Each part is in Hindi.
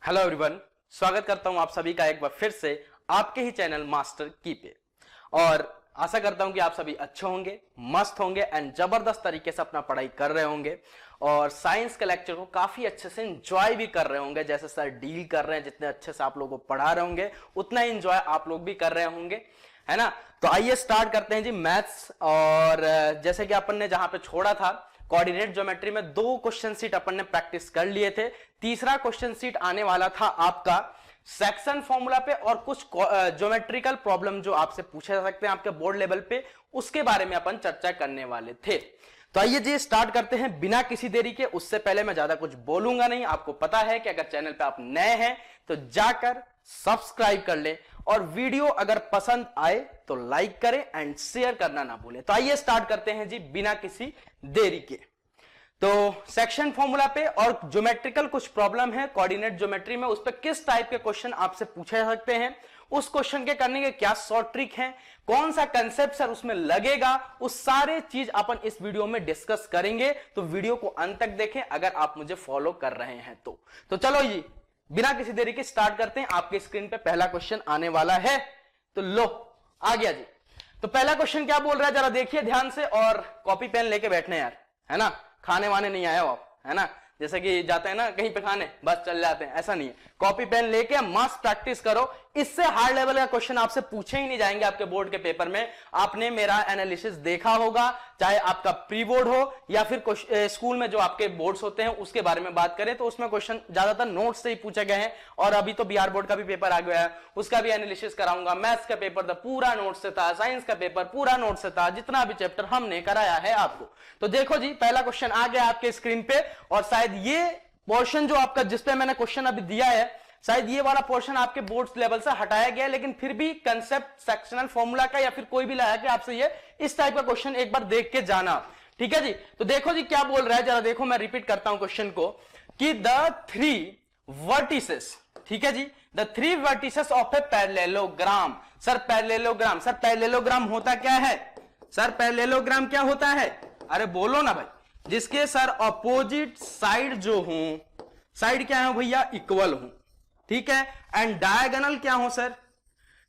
हेलो एवरीवन, स्वागत करता हूं आप सभी का एक बार फिर से आपके ही चैनल मास्टर की पे। और आशा करता हूं कि आप सभी अच्छे होंगे, मस्त होंगे एंड जबरदस्त तरीके से अपना पढ़ाई कर रहे होंगे और साइंस के लेक्चर को काफी अच्छे से एंजॉय भी कर रहे होंगे। जैसे सर डील कर रहे हैं, जितने अच्छे से आप लोगों को पढ़ा रहे होंगे उतना ही एंजॉय आप लोग भी कर रहे होंगे, है ना। तो आइए स्टार्ट करते हैं जी मैथ्स। और जैसे कि अपन ने जहां पे छोड़ा था कोऑर्डिनेट ज्योमेट्री में 2 क्वेश्चन सीट अपन ने प्रैक्टिस कर लिए थे। तीसरा क्वेश्चन सीट आने वाला था आपका सेक्शन फॉर्मूला पे और कुछ ज्योमेट्रिकल प्रॉब्लम जो आपसे पूछे जा सकते हैं आपके बोर्ड लेवल पे, उसके बारे में अपन चर्चा करने वाले थे। तो आइए जी स्टार्ट करते हैं बिना किसी देरी के। उससे पहले मैं ज्यादा कुछ बोलूंगा नहीं। आपको पता है कि अगर चैनल पे आप नए हैं तो जाकर सब्सक्राइब कर ले और वीडियो अगर पसंद आए तो लाइक करें एंड शेयर करना ना भूलें। तो आइए स्टार्ट करते हैं जी बिना किसी देरी के। तो सेक्शन फॉर्मूला पे और ज्योमेट्रिकल कुछ प्रॉब्लम है कोऑर्डिनेट ज्योमेट्री में, उस पर किस टाइप के क्वेश्चन आपसे पूछे जा सकते हैं, उस क्वेश्चन के करने के क्या शॉर्ट ट्रिक है, कौन सा कंसेप्ट सर उसमें लगेगा, उस सारे चीज अपन इस वीडियो में डिस्कस करेंगे। तो वीडियो को अंत तक देखें अगर आप मुझे फॉलो कर रहे हैं तो चलो जी बिना किसी देरी के स्टार्ट करते हैं। आपके स्क्रीन पे पहला क्वेश्चन आने वाला है, तो लो आ गया जी। तो पहला क्वेश्चन क्या बोल रहा है जरा देखिए ध्यान से और कॉपी पेन लेके बैठने यार, है ना। खाने वाने नहीं आए हो आप, है ना। जैसे कि जाते हैं ना कहीं पे खाने, बस चल जाते हैं, ऐसा नहीं है। कॉपी पेन लेके मस्त प्रैक्टिस करो। इससे हार्ड लेवल का क्वेश्चन आपसे पूछे ही नहीं जाएंगे आपके बोर्ड के पेपर में। आपने मेरा एनालिसिस देखा होगा, चाहे आपका प्री बोर्ड हो या फिर स्कूल में जो आपके बोर्ड्स होते हैं उसके बारे में बात करें तो उसमें क्वेश्चन ज्यादातर नोट्स से ही पूछे गए हैं। और अभी तो बिहार बोर्ड का भी पेपर आ गया है, उसका भी एनालिसिस कराऊंगा। मैथ्स का पेपर था पूरा नोट से था, साइंस का पेपर पूरा नोट से था, जितना भी चैप्टर हमने कराया है आपको। तो देखो जी पहला क्वेश्चन आ गया आपके स्क्रीन पे। और शायद ये पोर्शन जो आपका जिसपे मैंने क्वेश्चन अभी दिया है, शायद ये वाला पोर्शन आपके बोर्ड लेवल से हटाया गया है, लेकिन फिर भी कंसेप्ट सेक्शनल फॉर्मूला का या फिर कोई भी लाया कि आपसे ये इस टाइप का क्वेश्चन एक बार देख के जाना। ठीक है जी। तो देखो जी क्या बोल रहा है, जरा देखो, मैं रिपीट करता हूं क्वेश्चन को कि द 3 वर्टिसेस, ठीक है जी, the 3 vertices of a parallelogram. Sir parallelogram, sir parallelogram होता क्या है? सर पैरेललोग्राम क्या होता है? अरे बोलो ना भाई। जिसके सर अपोजिट साइड जो हूं, साइड क्या है भैया? इक्वल हूं, ठीक है। एंड डायगोनल क्या हो सर?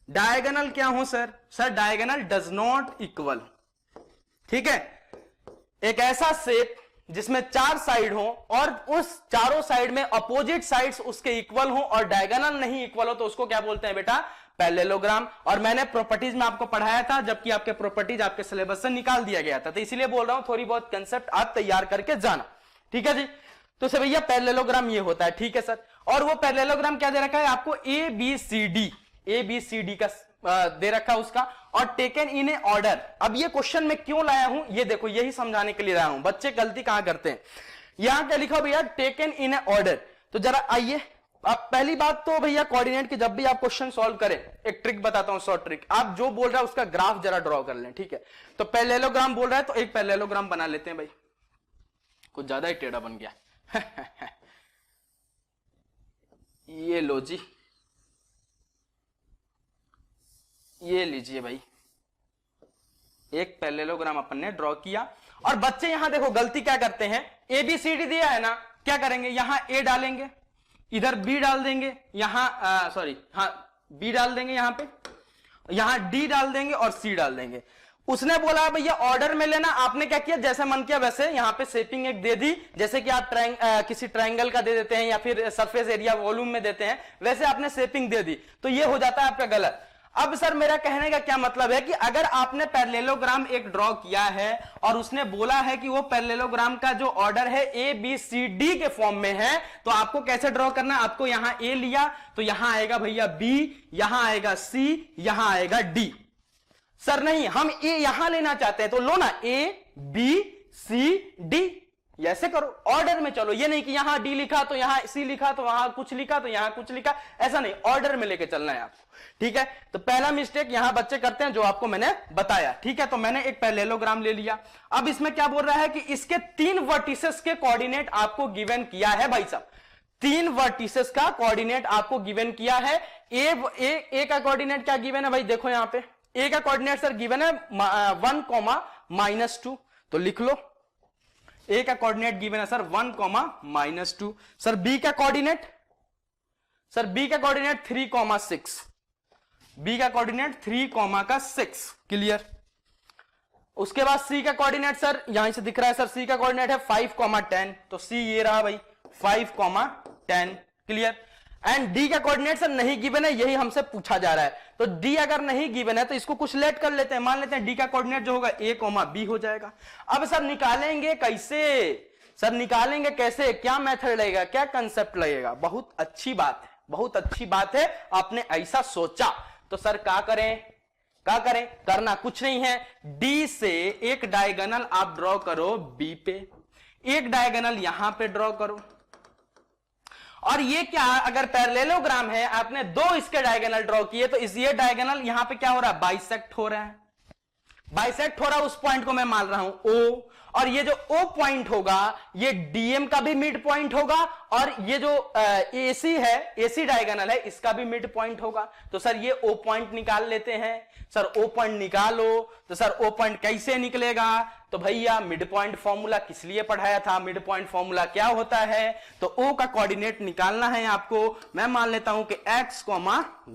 डायगोनल क्या हो sir? Sir diagonal does not equal, ठीक है। एक ऐसा शेप जिसमें 4 साइड हो और उस चारों साइड में अपोजिट साइड्स उसके इक्वल हो और डायगोनल नहीं इक्वल हो तो उसको क्या बोलते हैं बेटा? पैरेललोग्राम। और मैंने प्रॉपर्टीज में आपको पढ़ाया था, जबकि आपके प्रॉपर्टीज आपके सिलेबस से निकाल दिया गया था, तो इसीलिए बोल रहा हूं थोड़ी बहुत कंसेप्ट आप तैयार करके जाना, ठीक है जी। तो सर भैया पैरेललोग्राम ये होता है, ठीक है सर। और वो पैरेललोग्राम क्या दे रखा है आपको? ए बी सी डी का दे रखा है उसका, और टेकन इन ए ऑर्डर। अब ये क्वेश्चन में क्यों लाया हूं ये देखो, यही समझाने के लिए लाया हूं। बच्चे गलती कहां करते हैं, यहां क्या लिखा भैया? Taken in A order. तो जरा आइए, अब पहली बात तो भैया कोऑर्डिनेट की जब भी आप क्वेश्चन सॉल्व करें, एक ट्रिक बताता हूं, शॉर्ट ट्रिक। आप जो बोल रहा है उसका ग्राफ जरा ड्रॉ कर लें, ठीक है। तो पैरेललोग्राम बोल रहा है तो एक पैरेललोग्राम बना लेते हैं भाई। कुछ ज्यादा ही टेढ़ा बन गया ये लो जी, ये लीजिए भाई, एक पैरेललोग्राम अपन ने ड्रॉ किया। और बच्चे यहां देखो गलती क्या करते हैं, ए बी सी डी दिया है ना, क्या करेंगे? यहां ए डालेंगे, इधर बी डाल देंगे, यहां बी डाल देंगे, यहां पे यहां डी डाल देंगे और सी डाल देंगे। उसने बोला भैया ऑर्डर में लेना, आपने क्या किया? जैसे मन किया वैसे यहां पे शेपिंग एक दे दी, जैसे कि आप किसी ट्रायंगल का दे देते हैं या फिर सरफेस एरिया वॉल्यूम में देते हैं, वैसे आपने शेपिंग दे दी, तो ये हो जाता है आपका गलत। अब सर मेरा कहने का क्या मतलब है कि अगर आपने पैरेललोग्राम एक ड्रॉ किया है और उसने बोला है कि वो पैरेललोग्राम का जो ऑर्डर है ए बी सी डी के फॉर्म में है, तो आपको कैसे ड्रॉ करना है? आपको यहां ए लिया तो यहां आएगा भैया बी, यहां आएगा सी, यहां आएगा डी। सर नहीं, हम ए यहां लेना चाहते हैं तो लो ना, ए बी सी डी, ऐसे करो, ऑर्डर में चलो। ये नहीं कि यहां डी लिखा तो यहां सी लिखा तो वहां कुछ लिखा तो यहां कुछ लिखा, ऐसा नहीं, ऑर्डर में लेके चलना है आपको, ठीक है। तो पहला मिस्टेक यहां बच्चे करते हैं जो आपको मैंने बताया, ठीक है। तो मैंने एक पैरेललोग्राम ले लिया। अब इसमें क्या बोल रहा है कि इसके 3 वर्टिसेस के कोऑर्डिनेट आपको गिवन किया है भाई साहब। 3 वर्टिसेस का कोऑर्डिनेट आपको गिवन किया है। ए का कोऑर्डिनेट क्या गिवन है भाई? देखो यहां पे ए का कोऑर्डिनेट सर गिवन है 1, -2, तो लिख लो। ए का कोऑर्डिनेट गिवन है सर 1, -2। सर बी का कोऑर्डिनेट सर बी का कोऑर्डिनेट 3,6, बी का कोऑर्डिनेट 3,6, क्लियर। उसके बाद सी का कोऑर्डिनेट सर यहां से दिख रहा है सर, सी का कोऑर्डिनेट है 5,10, तो सी ये रहा भाई 5,10, क्लियर। एंड डी का कोऑर्डिनेट सर नहीं गिवन है, यही हमसे पूछा जा रहा है, तो डी अगर नहीं गिवन है तो इसको कुछ लेट कर लेते हैं, मान लेते हैं डी का कोऑर्डिनेट जो होगा ए, बी हो जाएगा। अब सर निकालेंगे कैसे, सर निकालेंगे कैसे, क्या मेथड लगेगा, क्या कंसेप्ट लगेगा? बहुत अच्छी बात है, बहुत अच्छी बात है, आपने ऐसा सोचा। तो सर क्या करें, क्या करें, करना कुछ नहीं है, डी से एक डायगोनल आप ड्रॉ करो बी पे, एक डायगोनल यहां पे ड्रॉ करो, और ये क्या अगर पैरेललोग्राम है, आपने दो इसके डायगोनल ड्रॉ किए, तो इस ये डायगोनल यहां पे क्या हो रहा है, बाइसेक्ट हो रहा है, बाइसेक्ट हो रहा है, उस पॉइंट को मैं मान रहा हूं ओ, और ये जो ओ पॉइंट होगा ये डीएम का भी मिड पॉइंट होगा, और ये जो एसी है, एसी डायगोनल है, इसका भी मिड पॉइंट होगा। तो सर ये ओ पॉइंट निकाल लेते हैं, सर ओ पॉइंट निकालो, तो सर ओ पॉइंट कैसे निकलेगा, तो भैया मिड पॉइंट फॉर्मूला किस लिए पढ़ाया था, मिड पॉइंट फॉर्मूला क्या होता है, तो ओ का कोऑर्डिनेट निकालना है आपको, मैं मान लेता हूं कि x,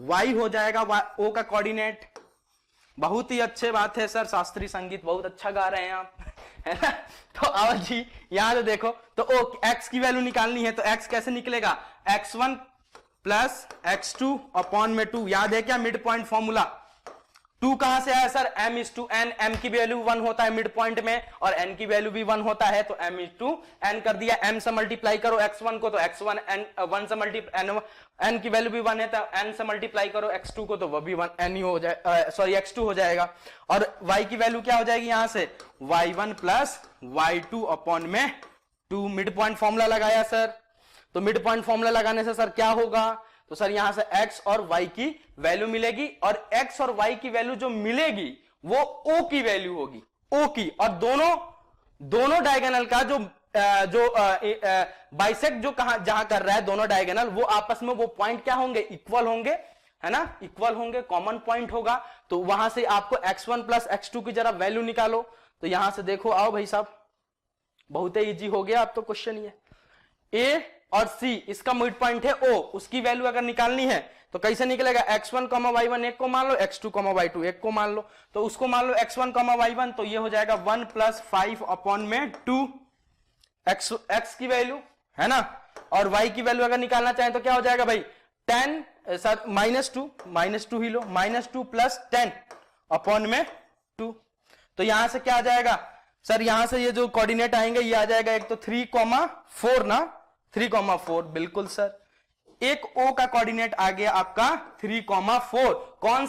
y हो जाएगा ओ का कोऑर्डिनेट। बहुत ही अच्छे बात है सर, शास्त्रीय संगीत बहुत अच्छा गा रहे हैं आप, है ना। तो आओ जी यहां तो देखो, तो ओ x की वैल्यू निकालनी है, तो x कैसे निकलेगा, x1 प्लस x2 अपॉन में 2, याद है क्या मिड पॉइंट फॉर्मूला, 2 कहां से आया sir, m is to n, m की वैल्यू 1 होता है मिड पॉइंट में, और n की वैल्यू भी 1 होता है, तो m is to n कर दिया, m से मल्टीप्लाई करो x1 को, तो x1 n 1 से मल्टीप्लाई, n की वैल्यू भी 1 है, तो n से मल्टीप्लाई करो x2 को, तो वो भी 1 n ही हो जाए, सॉरी x2 हो जाएगा, और y की वैल्यू क्या हो जाएगी यहां से, y1 प्लस y2 अपॉन में 2, मिड पॉइंट फॉर्मूला लगाया सर, तो मिड पॉइंट फॉर्मूला लगाने से सर क्या होगा, तो सर यहां से x और y की वैल्यू मिलेगी, और x और y की वैल्यू जो मिलेगी वो o की वैल्यू होगी, o की, और दोनों डायगोनल का जो बाइसेक्ट जो जहां कर रहा है दोनों डायगोनल, वो आपस में वो पॉइंट क्या होंगे, इक्वल होंगे, है ना, इक्वल होंगे, कॉमन पॉइंट होगा, तो वहां से आपको x1 प्लस x2 की जरा वैल्यू निकालो, तो यहां से देखो, आओ भाई साहब, बहुत ही इजी हो गया, अब तो क्वेश्चन ये a और c इसका मिड पॉइंट है o, उसकी वैल्यू अगर निकालनी है तो कैसे निकलेगा, x1, y1 एक को मान लो, x2, y2 एक को मान लो, तो उसको मान लो x1, y1, तो ये हो जाएगा 1 प्लस 5 अपॉन में 2, x की वैल्यू है ना, और y की वैल्यू अगर निकालना चाहें तो क्या हो जाएगा भाई, 10 सर -2 ही लो, -2 प्लस 10 अपॉन में 2, तो यहां से क्या आ जाएगा सर, यहां से ये जो कोऑर्डिनेट आएंगे ये आ जाएगा, एक तो 3,4 ना, 3,4 बिल्कुल सर, एक O का कोऑर्डिनेट आ गया आपका 3,4, कौन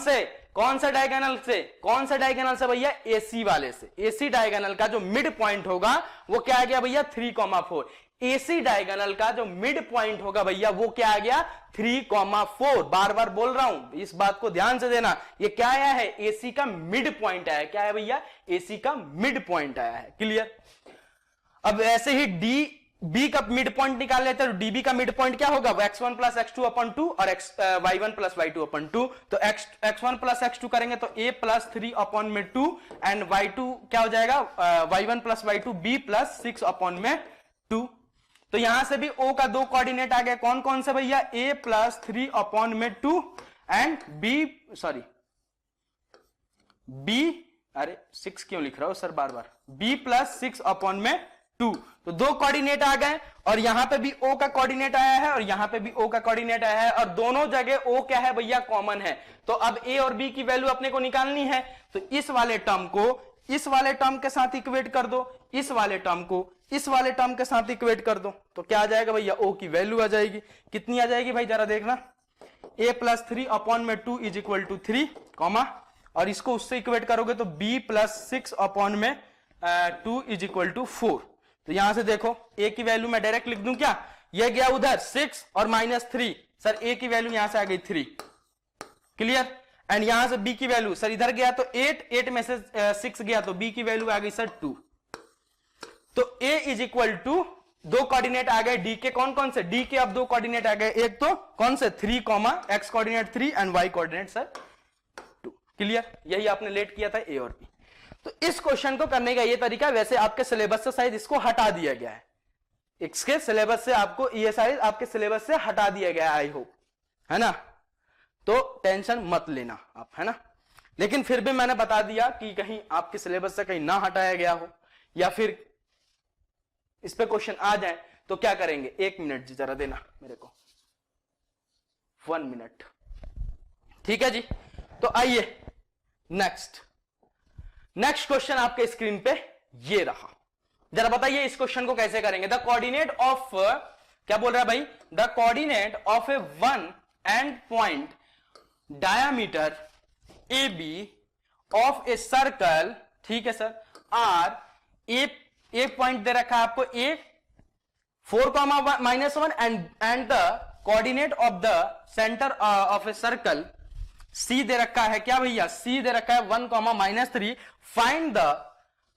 से डायगोनल से भैया, AC वाले से, AC डायगोनल का जो मिड पॉइंट होगा वो क्या आ गया भैया, 3,4, AC डायगोनल का जो मिड पॉइंट होगा भैया वो क्या आ गया, 3,4, बार बार बोल रहा हूं, इस बात को ध्यान से देना, ये क्या आया है, AC का मिड पॉइंट आया है, क्या है भैया, AC का मिड पॉइंट आया है, क्लियर। अब ऐसे ही B का मिड पॉइंट निकाल लेते हैं, तो DB का मिड पॉइंट क्या होगा, x1 प्लस x2 अपन 2 और y1 प्लस y2 अपन 2, तो x1 प्लस x2 करेंगे तो a प्लस 3 अपॉन में 2, एंड y2 क्या हो जाएगा, y1 plus y2 b plus 6 upon में 2, तो यहां से भी O का दो कोऑर्डिनेट आ गए, कौन कौन से भैया, a प्लस 3 अपॉन में 2 एंड b, अरे 6 क्यों लिख रहा हो सर बार बार, b प्लस 6 अपॉन में 2, तो दो कोऑर्डिनेट आ गए, और यहां पे भी O का कोऑर्डिनेट आया है और यहां पे भी O का कोऑर्डिनेट आया है, और दोनों जगह O क्या है भैया, कॉमन है, तो अब A और B की वैल्यू अपने को निकालनी है, तो इस वाले टर्म को इस वाले टर्म के साथ इक्वेट कर दो, इस वाले टर्म को इस वाले टर्म के साथ इक्वेट कर दो, तो क्या आ जाएगा भैया, O की वैल्यू आ जाएगी, कितनी आ जाएगी भाई जरा देखना, a प्लस 3 अपॉन में 2 इज इक्वल टू 3, कॉमा, और इसको उससे इक्वेट करोगे तो b प्लस 6 अपॉन में 2 इज इक्वल टू 4, तो यहां से देखो a की वैल्यू मैं डायरेक्ट लिख दूं क्या, ये गया उधर 6 और -3, सर a की वैल्यू यहां से आ गई 3, क्लियर, एंड यहां से b की वैल्यू सर इधर गया तो 8 में से 6 गया तो b की वैल्यू आ गई सर 2, तो a इज इक्वल टू, दो कोऑर्डिनेट आ गए d के, कौन कौन से, d के अब दो कोऑर्डिनेट आ गए, एक तो कौन से 3, x coordinate 3 and y coordinate sir 2, clear, यही आपने लेट किया था a और b। तो इस क्वेश्चन को करने का ये तरीका, वैसे आपके सिलेबस से शायद इसको हटा दिया गया है, इसके सिलेबस से आपको ये शायद आपके सिलेबस से हटा दिया गया है, आई होप, है ना, तो टेंशन मत लेना आप, है ना। लेकिन फिर भी मैंने बता दिया कि कहीं आपके सिलेबस से कहीं ना हटाया गया हो या फिर इस पे क्वेश्चन आ जाए तो क्या करेंगे। 1 मिनट जी जरा देना मेरे को, 1 मिनट, ठीक है जी। तो आइए नेक्स्ट क्वेश्चन आपके स्क्रीन पे ये रहा। जरा बताइए इस क्वेश्चन को कैसे करेंगे। द कोऑर्डिनेट ऑफ, क्या बोल रहा है भाई, the coordinate of A one end point diameter A B of a circle, ठीक है सर, आर ए पॉइंट दे रखा है आपको A 4,-1 and the coordinate of the centre of a circle C दे रखा है, क्या भैया, सी दे रखा है 1,-3, find the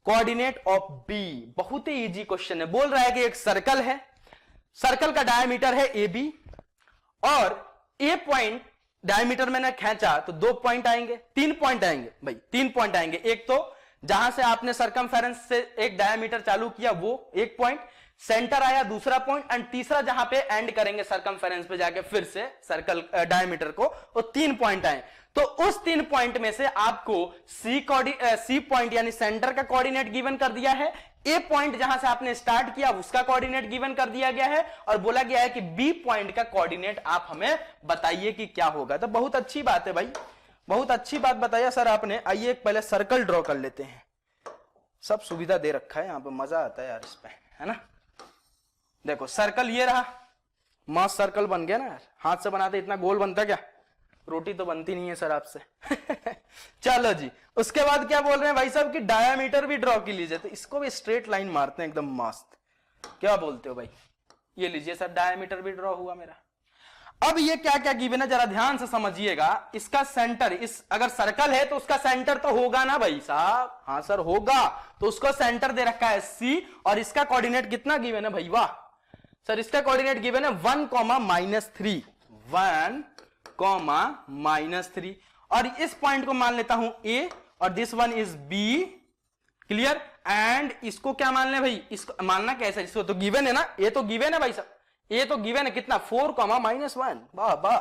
coordinate of B. बहुत ही इजी क्वेश्चन है। बोल रहा है कि एक सर्कल है, सर्कल का डायमीटर है ए बी और ए पॉइंट डायमीटर मैंने खींचा तो 2 पॉइंट आएंगे, 3 पॉइंट आएंगे भाई, 3 पॉइंट आएंगे। एक तो जहां से आपने सर्कमफेरेंस से एक डायमीटर चालू किया वो एक पॉइंट, सेंटर आया दूसरा पॉइंट, एंड तीसरा जहां पे एंड करेंगे सर्कमफेरेंस पे जाके फिर से सर्कल डायमीटर को, वो 3 पॉइंट आए। तो उस 3 पॉइंट में से आपको सी पॉइंट यानी सेंटर का कोऑर्डिनेट गिवन कर दिया है, ए पॉइंट जहां से आपने स्टार्ट किया उसका कोऑर्डिनेट गिवन कर दिया गया है, और बोला गया है कि बी पॉइंट का कोऑर्डिनेट आप हमें बताइए कि क्या होगा। तो बहुत अच्छी बात है भाई, बहुत अच्छी बात बताया सर आपने। आइए पहले सर्कल ड्रॉ कर लेते हैं। सब सुविधा दे रखा है यहाँ पे, मजा आता है यार इस पे, है ना। देखो सर्कल ये रहा, मस्त सर्कल बन गया ना यार। हाथ से बनाते इतना गोल बनता क्या, रोटी तो बनती नहीं है सर आपसे। चलो जी, उसके बाद क्या बोल रहे हैं भाई साहब कि डायामीटर भी ड्रॉ की लीजिए, तो इसको भी स्ट्रेट लाइन मारते हैं एकदम मस्त। क्या बोलते हो भाई, ये लीजिए सर, डायामीटर भी ड्रॉ हुआ मेरा। अब ये क्या क्या गिवन है जरा ध्यान से समझिएगा। इसका सेंटर, इस अगर सर्कल है तो उसका सेंटर तो होगा ना भाई साहब, हाँ सर होगा, तो उसको सेंटर दे रखा है सी, और इसका कोऑर्डिनेट कितना गिवन है भाई, वाह सर, इसका कोऑर्डिनेट गिवन है 1,-3, 1,-3, और इस पॉइंट को मान लेता हूं ए, और this one is B, clear. And इसको क्या मान ले भाई, इसको मानना कैसे, इसको तो गिवन है ना, ये तो गिवन है भाई साहब, ये तो गिवन है कितना, 4,-1, वाह वाह,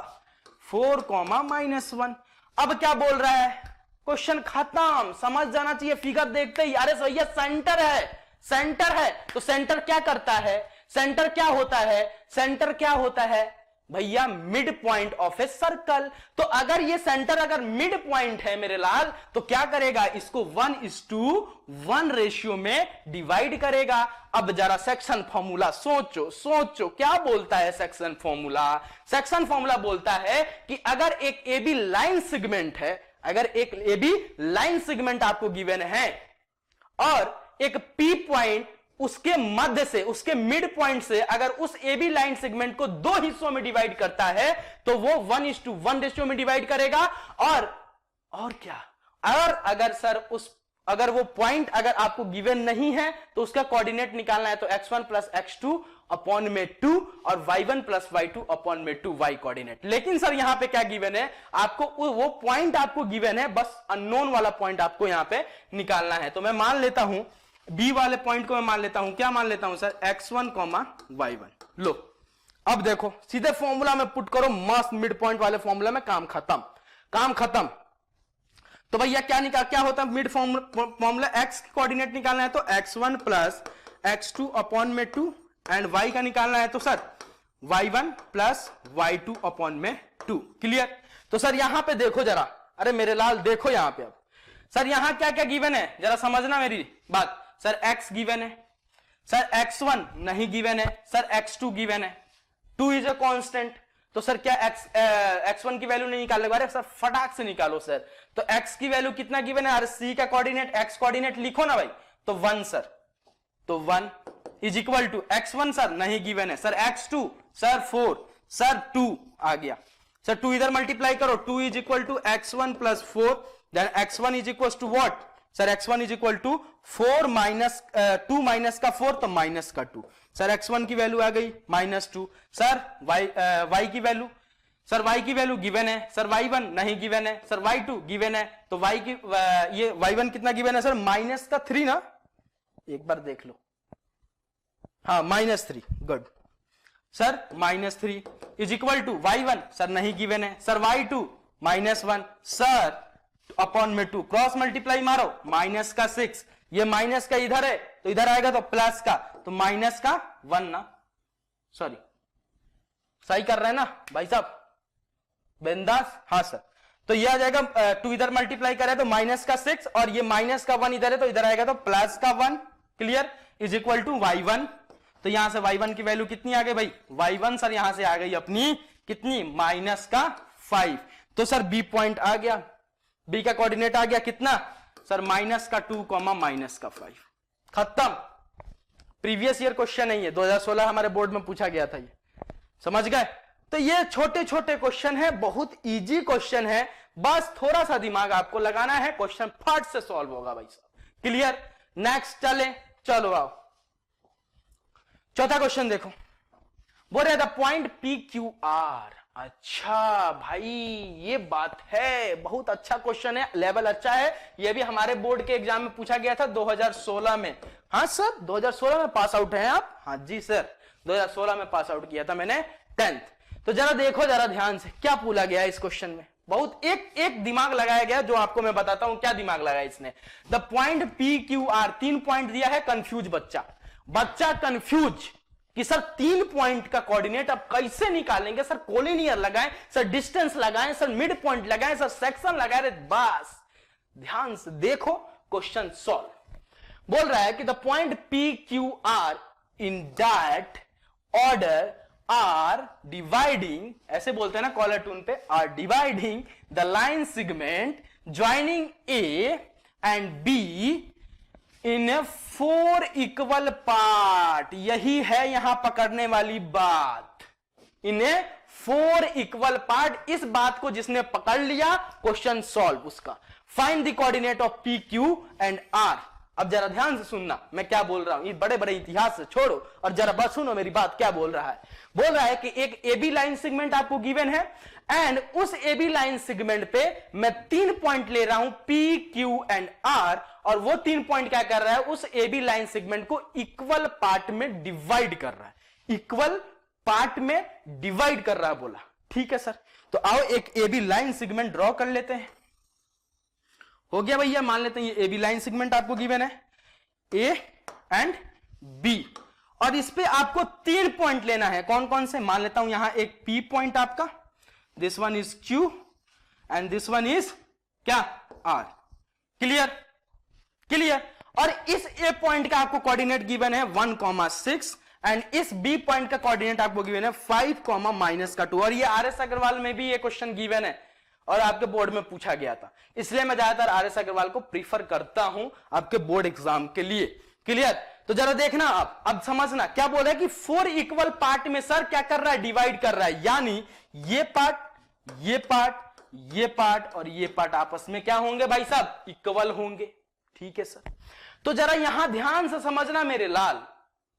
4,-1। अब क्या बोल रहा है, क्वेश्चन खत्म, समझ जाना चाहिए फिगर देखते ही। अरे भैया सेंटर है, सेंटर है तो सेंटर क्या करता है, सेंटर क्या होता है, सेंटर क्या होता है भैया, mid point of a circle. तो अगर ये सेंटर अगर मिड पॉइंट है मेरे लाल, तो क्या करेगा, इसको 1:1 रेशियो में डिवाइड करेगा। अब जरा सेक्शन फॉर्मूला सोचो, सोचो क्या बोलता है सेक्शन फॉर्मूला। सेक्शन फॉर्मूला बोलता है कि अगर एक एबी लाइन सेगमेंट है, अगर एक एबी लाइन सेगमेंट आपको गिवन है और एक पी पॉइंट उसके मध्य से, उसके मिड पॉइंट से अगर उस एबी लाइन सेगमेंट को 2 हिस्सों में डिवाइड करता है तो वो 1:1 रेशियो में डिवाइड करेगा। और क्या, और अगर सर अगर वो पॉइंट अगर आपको गिवन नहीं है तो उसका कोऑर्डिनेट निकालना है, तो x1 + x2 अपॉन में 2 और y1 + y2 अपॉन में 2 y कोऑर्डिनेट। लेकिन सर यहां पे क्या गिवन है, आपको वो पॉइंट आपको गिवन है, बस अननोन वाला पॉइंट आपको यहां पे निकालना है। तो मैं मान लेता हूं बी वाले पॉइंट को, मैं मान लेता हूं, क्या मान लेता हूं सर, x1, y1। लो अब देखो सीधे फॉर्मूला में पुट करो, मस्त मिड पॉइंट वाले फॉर्मूला में, काम खत्म, काम खत्म। तो भैया क्या होता है मिड फॉर्मूला, x कोऑर्डिनेट निकालना है तो x1 + x2 अपॉन में 2, एंड y का निकालना है तो सर y1 + y2 अपॉन में 2, क्लियर। तो सर यहां पे देखो जरा, अरे मेरे लाल देखो यहां पे, अब सर यहां क्या क्या गिवन है जरा समझना मेरी बात। सर x गिवन है, सर x1 नहीं गिवन है, सर x2 गिवन है, 2 इज अ कांस्टेंट। तो सर क्या x1 की वैल्यू नहीं निकाल, अरे सर फटाक से निकालो सर। तो x की वैल्यू कितना गिवन है, अरे c का कोऑर्डिनेट, x कोऑर्डिनेट लिखो ना भाई, तो 1 सर, तो 1 is equal to x1 sir नहीं गिवन है, सर x2 सर 4, सर 2 आ गया, सर 2 इधर मल्टीप्लाई करो, 2 is equal to x1 + 4, then x1 is equal to what sir, x1 is equal to 4 - 2 minus का 4 तो माइनस का 2, सर x1 की वैल्यू आ गई -2। सर y की वैल्यू, सर y की वैल्यू गिवन है, सर y1 नहीं गिवन है, सर y2 गिवन है, तो y की ये y1 कितना गिवन है सर -3 ना, एक बार देख लो, हाँ -3, good. Sir -3 is equal to y1 sir नहीं गिवन है सर, y2 -1 सर अपॉन में 2, क्रॉस मल्टीप्लाई मारो माइनस का 6, ये माइनस का इधर है तो इधर आएगा तो प्लस का, तो माइनस का 1 ना, सॉरी सही कर रहे हैं ना भाई साहब बिंदास, हाँ सर। तो ये आ जाएगा 2 इधर मल्टीप्लाई करें तो माइनस का 6 और ये माइनस का 1 इधर है तो इधर आएगा तो प्लस का 1, clear, is equal to y1। तो यहां से y1 की वैल्यू कितनी आ गई भाई, y1 सर यहां से आ गई अपनी कितनी माइनस का 5। तो सर बी पॉइंट आ गया, बी का कोऑर्डिनेट आ गया कितना सर माइनस का 2 माइनस का 5, खत्म। प्रीवियस ईयर क्वेश्चन है ये, 2016 हमारे बोर्ड में पूछा गया था, ये समझ गए। तो ये छोटे छोटे क्वेश्चन है, बहुत इजी क्वेश्चन है, बस थोड़ा सा दिमाग आपको लगाना है, क्वेश्चन फट से सॉल्व होगा भाई साहब, क्लियर। नेक्स्ट चले, चलो आओ चौथा क्वेश्चन देखो, बोल रहे the point P Q are. अच्छा भाई ये बात है, बहुत अच्छा क्वेश्चन है, लेवल अच्छा है, ये भी हमारे बोर्ड के एग्जाम में पूछा गया था 2016 में। हाँ सर 2016 में पास आउट हैं आप, हाँ जी सर 2016 में पास आउट किया था मैंने 10th। तो जरा देखो जरा ध्यान से क्या पूछा गया है इस क्वेश्चन में, बहुत एक दिमाग लगाया गया जो आपको मैं बताता हूं क्या दिमाग लगाया इसने। The point P Q are, 3 point दिया है, कंफ्यूज बच्चा कंफ्यूज कि सर 3 पॉइंट का कोऑर्डिनेट अब कैसे निकालेंगे, सर कोलिनियर लगाएं, सर डिस्टेंस लगाएं, सर मिड पॉइंट लगाएं, सर सेक्शन लगाएं, बस ध्यान से देखो क्वेश्चन सॉल्व। बोल रहा है कि the point P Q R in that order are dividing, ऐसे बोलते हैं ना कॉलर टून पे, are dividing the line segment joining A and B in 4 equal part. यही है यहां पकड़ने वाली बात, इन्हें 4 इक्वल पार्ट। इस बात को जिसने पकड़ लिया क्वेश्चन सॉल्व उसका। Find the coordinate of P Q and R. अब जरा ध्यान से सुनना मैं क्या बोल रहा हूं, ये बड़े बड़े इतिहास से छोड़ो और जरा बस सुनो मेरी बात क्या बोल रहा है। बोल रहा है कि एक एबी लाइन सेगमेंट आपको गिवन है एंड उस एबी लाइन सेगमेंट पे मैं 3 पॉइंट ले रहा हूं पी क्यू एंड आर, और वो 3 पॉइंट क्या कर रहा है, उस एबी लाइन सेगमेंट को इक्वल पार्ट में डिवाइड कर रहा है, इक्वल पार्ट में डिवाइड कर रहा है। बोला ठीक है सर, तो आओ एक एबी लाइन सेगमेंट ड्रॉ कर लेते हैं। हो गया भैया, मान लेते हैं ये एबी लाइन सेगमेंट आपको गिवन है ए एंड बी, और इस पे आपको 3 पॉइंट लेना है। कौन कौन से, मान लेता हूं यहां एक पी पॉइंट आपका, this one is Q and this one is क्या आर, क्लियर क्लियर। और इस ए पॉइंट का आपको कोऑर्डिनेट गिवन है 1,6 एंड इस बी पॉइंट का कोऑर्डिनेट आपको गिवन है 5, -2। और ये आरएस अग्रवाल में भी ये क्वेश्चन गिवन है और आपके बोर्ड में पूछा गया था, इसलिए मैं ज्यादातर आरएस अग्रवाल को प्रीफर करता हूं आपके बोर्ड एग्जाम के लिए, क्लियर। तो जरा देखना आप, अब समझना क्या बोल रहा है कि 4 इक्वल पार्ट में सर क्या कर रहा है, डिवाइड कर रहा है, यानी ये पार्ट ये पार्ट ये पार्ट और ये पार्ट आपस में क्या होंगे भाई साहब, इक्वल होंगे, ठीक है सर। तो जरा यहां ध्यान से समझना मेरे लाल,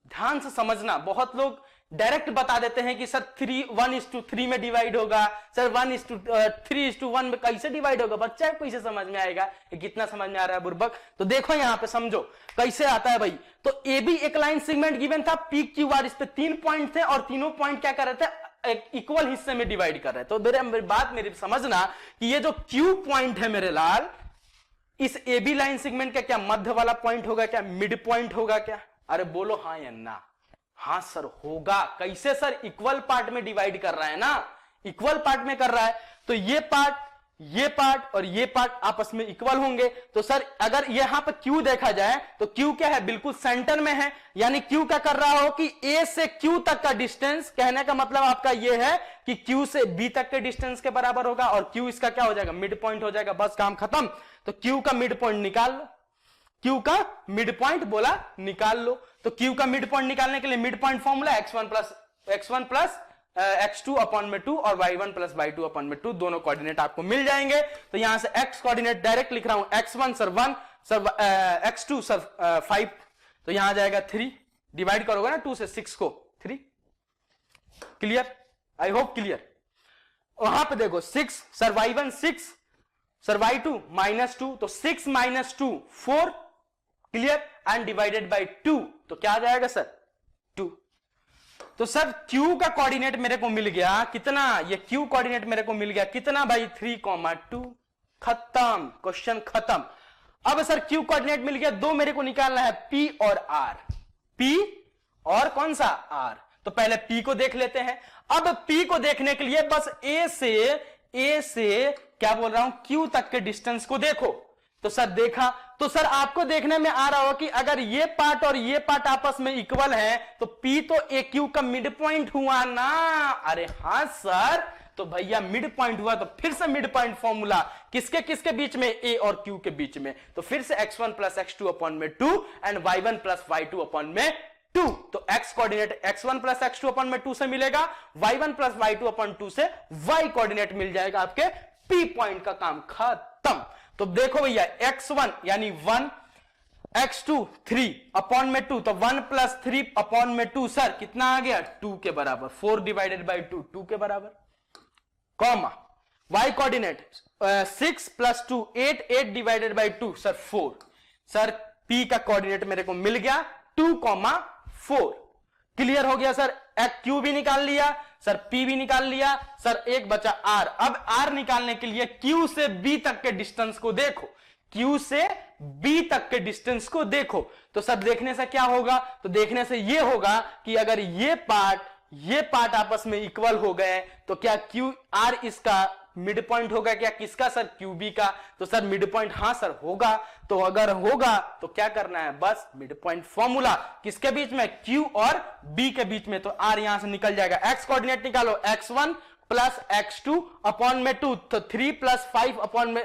ध्यान से समझना। बहुत लोग डायरेक्ट बता देते हैं कि सर 1:3 में डिवाइड होगा, सर 1:3:1 में कैसे डिवाइड होगा, बच्चा को कैसे समझ में आएगा, ये कितना समझ में आ रहा है बुर्बक। तो देखो यहां पे समझो कैसे आता है भाई। तो ए बी एक लाइन सेगमेंट गिवन था, पी क्यू आर, इस पे 3 पॉइंट थे और तीनों पॉइंट क्या कर रहे थे, एक इक्वल हिस्से में डिवाइड कर रहे हैं। तो मेरी बात मेरी समझना कि ये जो क्यू पॉइंट है मेरे लाल, इस ए बी लाइन सेगमेंट का क्या मध्य वाला पॉइंट होगा, क्या मिड पॉइंट होगा क्या, अरे बोलो हाँ या ना। हाँ सर होगा, कैसे सर, इक्वल पार्ट में डिवाइड कर रहा है ना, इक्वल पार्ट में कर रहा है, तो ये पार्ट और ये पार्ट आपस में इक्वल होंगे। तो सर अगर यहां पर Q देखा जाए तो Q क्या है, बिल्कुल सेंटर में है, यानी Q क्या कर रहा हो कि A से Q तक का डिस्टेंस, कहने का मतलब आपका ये है कि Q से B तक के डिस्टेंस के बराबर होगा और Q इसका क्या हो जाएगा, मिड पॉइंट हो जाएगा, बस काम खत्म। तो Q का मिड पॉइंट निकाल लो, Q का मिड पॉइंट बोला निकाल लो। तो Q का मिड पॉइंट निकालने के लिए mid point formula x1 plus x2 upon में 2 और y1 प्लस y2 अपॉन में 2, दोनों कोऑर्डिनेट आपको मिल जाएंगे। तो यहां से x कोऑर्डिनेट डायरेक्ट लिख रहा हूं, x1 sir 1 sir x2 sir 5, तो यहां आ जाएगा 3, डिवाइड करोगे ना 2 से 6 को 3, क्लियर, आई होप क्लियर। वहां पे देखो 6 सर y1 6 सर y2 -2, तो 6 - 2 4, क्लियर, एंड डिवाइडेड बाय 2, तो क्या आ जाएगा सर 2। तो सर Q का कोऑर्डिनेट मेरे को मिल गया कितना, ये Q कोऑर्डिनेट मेरे को मिल गया कितना भाई 3,2। खत्म, क्वेश्चन खत्म। अब सर Q कोऑर्डिनेट मिल गया, दो मेरे को निकालना है P और R, P और कौन सा R। तो पहले P को देख लेते हैं। अब P को देखने के लिए बस A से क्या बोल रहा हूं Q तक के डिस्टेंस को देखो। तो सर देखा, तो सर आपको देखने में आ रहा हो कि अगर ये पार्ट और ये पार्ट आपस में इक्वल है तो P तो AQ का मिड पॉइंट हुआ ना। अरे हां सर, तो भैया मिड पॉइंट हुआ, तो फिर से मिड पॉइंट फॉर्मूला किसके किसके बीच में, A और Q के बीच में। तो फिर से x1 प्लस x2 अपॉन में 2 and y1 plus y2 upon में 2। तो x coordinate x1 plus x2 upon में 2 से मिलेगा, y1 प्लस y2 अपॉन 2 से y कोऑर्डिनेट मिल जाएगा। आपके P पॉइंट का काम खत्म। तो देखो भैया x1 यानी 1, x2 3 अपॉन में 2, तो 1 प्लस 3 अपॉन में 2 सर कितना आ गया 2 के बराबर, 4 डिवाइडेड बाई 2 2 के बराबर, comma y coordinate 6 plus 2 8, 8 divided by 2 sir 4। Sir P का कोऑर्डिनेट मेरे को मिल गया 2,4। क्लियर हो गया सर। Q भी निकाल लिया सर, P भी निकाल लिया सर, एक बचा R। अब R निकालने के लिए Q से B तक के डिस्टेंस को देखो, Q से B तक के डिस्टेंस को देखो। तो सर देखने से क्या होगा, तो देखने से ये होगा कि अगर ये पार्ट आपस में इक्वल हो गए तो क्या Q R इसका मिड पॉइंट होगा क्या, किसका सर QB का। तो सर मिड पॉइंट हाँ सर होगा। तो अगर होगा तो क्या करना है, बस मिड पॉइंट फॉर्मूला किसके बीच में, Q और B के बीच में। तो R यहां से निकल जाएगा। X कोऑर्डिनेट निकालो, x1 प्लस x2 अपॉन में 2, तो 3 प्लस 5 अपॉन में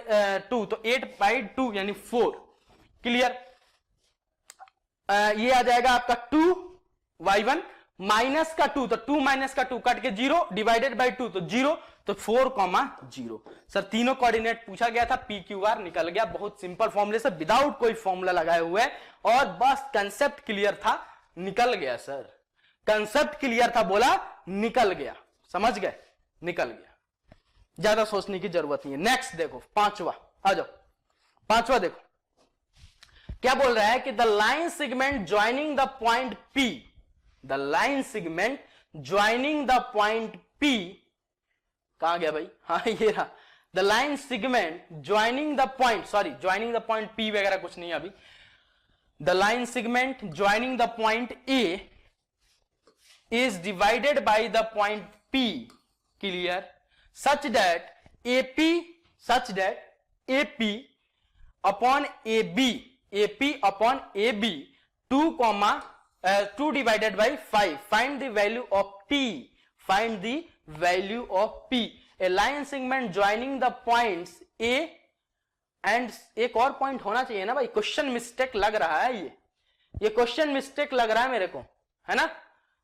2, तो 8 बाई 2 यानी 4। क्लियर। ये आ जाएगा आपका 2y1 माइनस का 2, तो 2 माइनस का 2 कट के 0 डिवाइडेड बाई 2, तो 0, तो 4,0। सर तीनों कोऑर्डिनेट पूछा गया था, PQR निकल गया बहुत सिंपल फॉर्मूले से, विदाउट कोई फॉर्मूला लगाए हुए, और बस कंसेप्ट क्लियर था, निकल गया सर। कंसेप्ट क्लियर था, बोला निकल गया, समझ गए, निकल गया, ज्यादा सोचने की जरूरत नहीं है। नेक्स्ट देखो, पांचवा आ जाओ, पांचवा देखो क्या बोल रहा है कि the line segment joining the point P, the line segment joining the point P, कहां गया भाई, हाँ ये रहा, the line segment joining the point, sorry joining the point P वगैरह कुछ नहीं है अभी, the line segment joining the point A is divided by the point P, clear, such that AP upon AB 2 divided by 5, find the value of T, find the value of P, a line segment joining the points A and एक और पॉइंट होना चाहिए ना भाई, क्वेश्चन मिस्टेक लग रहा है, ये क्वेश्चन मिस्टेक लग रहा है मेरे को, है ना।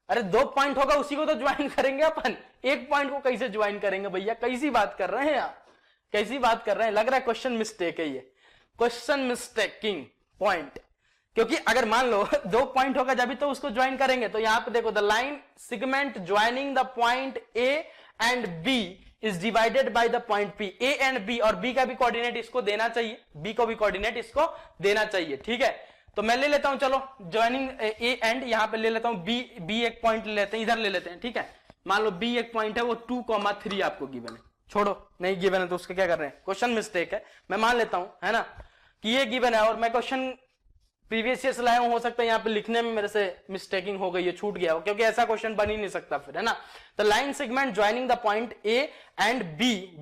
अरे 2 पॉइंट होगा उसी को तो ज्वाइन करेंगे अपन, एक पॉइंट को कैसे ज्वाइन करेंगे भैया, कैसी बात कर रहे हैं आप, कैसी बात कर रहे हैं, लग रहा है क्वेश्चन मिस्टेक है ये, क्वेश्चन मिस्टेकिंग पॉइंट। क्योंकि अगर मान लो 2 पॉइंट होगा जब भी तो उसको ज्वाइन करेंगे। तो यहां पे देखो, the line segment joining the point A and B is divided by the point P, A and B, और B का भी कोऑर्डिनेट इसको देना चाहिए, B को भी कोऑर्डिनेट इसको देना चाहिए, ठीक है। तो मैं ले लेता हूं, चलो ज्वाइनिंग A एंड यहां पे ले लेता हूं B एक पॉइंट ले लेते हैं, इधर ले लेते हैं, ठीक है। मान लो B एक पॉइंट है, वो 2,3 आपको गिवन है, छोड़ो नहीं गिवन है तो उसका क्या कर रहे हैं, क्वेश्चन मिस्टेक है, मैं मान लेता हूं, है ना, कि ये गिवन है, और मैं क्वेश्चन प्रीवियस ईयर से लाया हूं, हो सकता है यहाँ पे लिखने में मेरे से मिस्टेकिंग हो गई है, छूट गया हो, क्योंकि ऐसा क्वेश्चन बन ही नहीं सकता फिर, है ना। तो line segment joining the point A and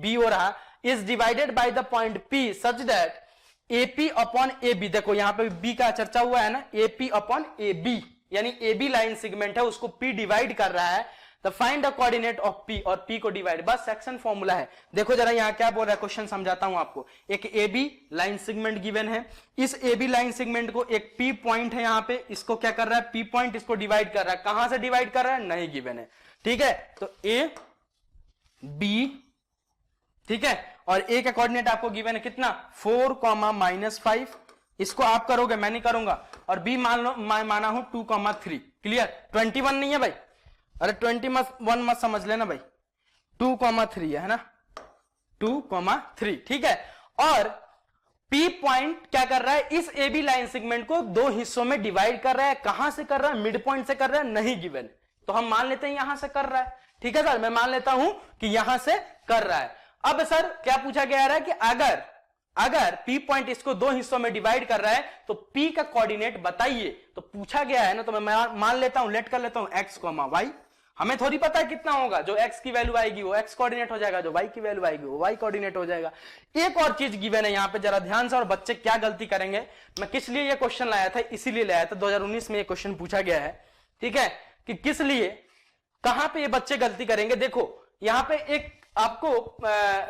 B हो रहा, is divided by the point P such that AP upon AB, देखो यहाँ पे B का चर्चा हुआ है ना, AP अपॉन AB, यानी AB लाइन सेगमेंट है, उसको P डिवाइड कर रहा है। तो find the coordinate of P, और P को डिवाइड, बस सेक्शन फॉर्मूला है। देखो जरा यहाँ क्या बोल रहा है, क्वेश्चन समझाता हूं आपको। एक AB लाइन सेगमेंट गिवन है, इस AB लाइन सेगमेंट को एक P पॉइंट है यहाँ पे, इसको क्या कर रहा है, P पॉइंट इसको डिवाइड कर रहा है, कहां से डिवाइड कर रहा है, नहीं गिवन है, ठीक है। तो A B, ठीक है, और A का कोऑर्डिनेट आपको गिवन है कितना, 4,-5, इसको आप करोगे, मैं नहीं करूंगा, और B मान लो मैं माना हूं 2,3, क्लियर। 21 नहीं है भाई, अरे 21 मत समझ लेना भाई, 2,3 है ना, 2,3, ठीक है। और P पॉइंट क्या कर रहा है, इस AB लाइन सेगमेंट को 2 हिस्सों में डिवाइड कर रहा है, कहां से कर रहा है, मिड पॉइंट से कर रहा है, नहीं गिवन, तो हम मान लेते हैं यहां से कर रहा है। ठीक है सर, मैं मान लेता हूं कि यहां से कर रहा है। अब सर क्या पूछा गया है कि अगर P पॉइंट इसको दो हिस्सों में डिवाइड कर रहा है तो P का कोऑर्डिनेट बताइए। तो पूछा गया है ना, तो मैं मान लेता हूं, लेट कर लेता हूं x, y। हमें थोड़ी पता है कितना होगा, जो x की वैल्यू आएगी वो x कोऑर्डिनेट हो जाएगा, जो y की वैल्यू आएगी वो y कोऑर्डिनेट हो जाएगा। एक और चीज गिवन है यहां पे, जरा ध्यान से, और बच्चे क्या गलती करेंगे, मैं किस लिए ये क्वेश्चन लाया था, इसीलिए लाया था, 2019 में ये क्वेश्चन पूछा गया है। ठीक है, कि किस लिए, कहां पे ये बच्चे गलती करेंगे। देखो यहां पे एक आपको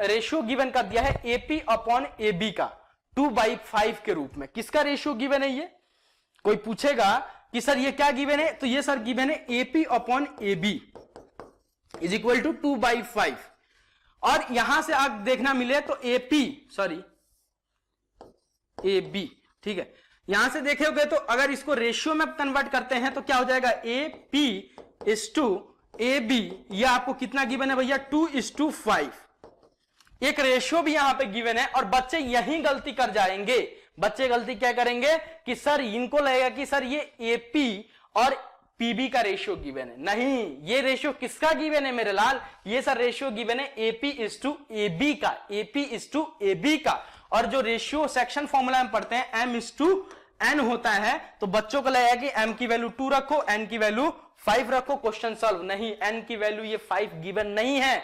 रेशियो गिवन कर दिया है AP अपॉन AB का 2/5 के रूप में। किसका रेशियो गिवन है ये, कोई पूछेगा कि सर ये क्या गिवन है, तो ये सर गिवन है AP upon AB is equal to 2/5। और यहां से आप देखना मिले तो AB, ठीक है, यहां से देखोगे तो अगर इसको रेशियो में कन्वर्ट करते हैं तो क्या हो जाएगा, AP इज टू AB, यह आपको कितना गिवन है भैया, 2:5। एक रेशियो भी यहां पे गिवन है, और बच्चे यही गलती कर जाएंगे। बच्चे गलती क्या करेंगे कि सर इनको लगेगा कि सर ये AP और PB का रेशियो गिवन है। नहीं, ये रेशियो किसका गिवन है मेरे लाल, ये सर रेशियो गिवन है AP इज टू AB का, AP इज टू AB का। और जो रेशियो सेक्शन फॉर्मूला में पढ़ते हैं M इज टू N होता है, तो बच्चों को लगेगा कि M की वैल्यू 2 रखो, N की वैल्यू 5 रखो, क्वेश्चन सॉल्व। नहीं, N की वैल्यू ये 5 गिवन नहीं है।